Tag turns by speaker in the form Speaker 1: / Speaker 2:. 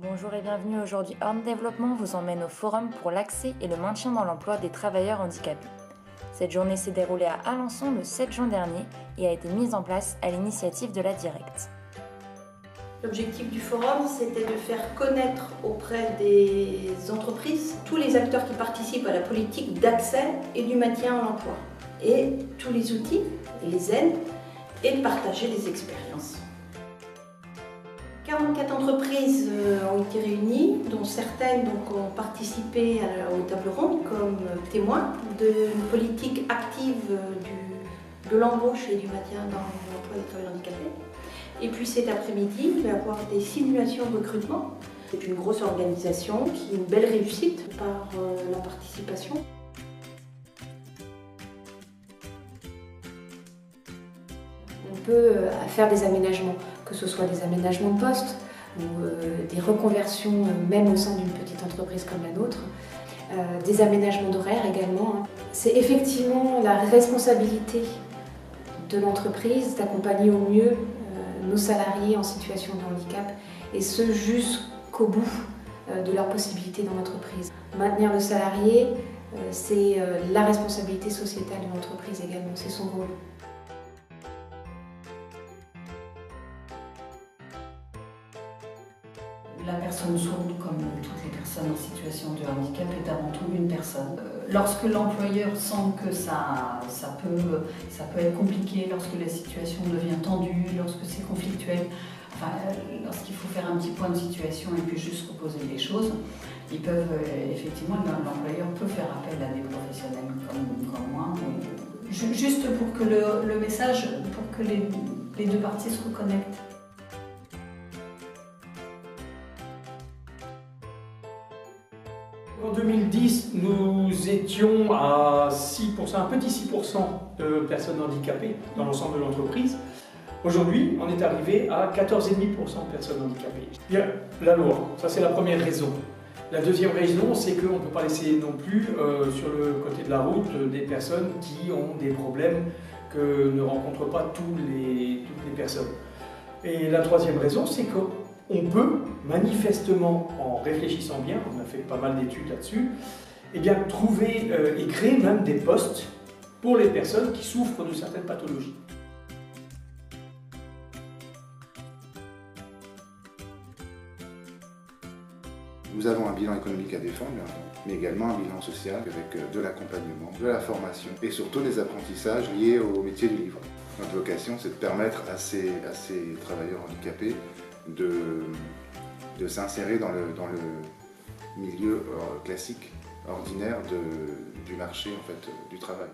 Speaker 1: Bonjour et bienvenue. Aujourd'hui, Horn Développement vous emmène au forum pour l'accès et le maintien dans l'emploi des travailleurs handicapés. Cette journée s'est déroulée à Alençon le 7 juin dernier et a été mise en place à l'initiative de la Directe.
Speaker 2: L'objectif du forum, c'était de faire connaître auprès des entreprises tous les acteurs qui participent à la politique d'accès et du maintien à l'emploi, et tous les outils et les aides, et de partager des expériences. 44 entreprises ont été réunies, dont certaines ont participé aux tables rondes comme témoins d'une politique active de l'embauche et du maintien dans l'emploi des travailleurs handicapés. Et puis cet après-midi, il va y avoir des simulations de recrutement. C'est une grosse organisation qui est une belle réussite par la participation.
Speaker 3: On peut faire des aménagements, que ce soit des aménagements de poste ou des reconversions même au sein d'une petite entreprise comme la nôtre, des aménagements d'horaire également. C'est effectivement la responsabilité de l'entreprise d'accompagner au mieux nos salariés en situation de handicap et ce jusqu'au bout de leurs possibilités dans l'entreprise. Maintenir le salarié, c'est la responsabilité sociétale de l'entreprise également, c'est son rôle.
Speaker 4: La personne sourde, comme toutes les personnes en situation de handicap, est avant tout une personne. Lorsque l'employeur sent que ça peut être compliqué, lorsque la situation devient tendue, lorsque c'est conflictuel, lorsqu'il faut faire un petit point de situation et puis juste reposer les choses, ils peuvent effectivement, l'employeur peut faire appel à des professionnels comme moi, juste pour que le message, pour que les deux parties se reconnectent.
Speaker 5: En 2010, nous étions à 6%, un petit 6% de personnes handicapées dans l'ensemble de l'entreprise. Aujourd'hui, on est arrivé à 14,5% de personnes handicapées. Il y a la loi, ça c'est la première raison. La deuxième raison, c'est qu'on ne peut pas laisser non plus sur le côté de la route des personnes qui ont des problèmes que ne rencontrent pas toutes les personnes. Et la troisième raison, c'est qu'on peut manifestement, en réfléchissant bien, on a fait pas mal d'études là-dessus, eh bien, trouver et créer même des postes pour les personnes qui souffrent de certaines pathologies.
Speaker 6: Nous avons un bilan économique à défendre, mais également un bilan social avec de l'accompagnement, de la formation et surtout des apprentissages liés au métier du livre. Notre vocation, c'est de permettre à ces travailleurs handicapés de s'insérer dans le milieu classique, ordinaire du marché du travail.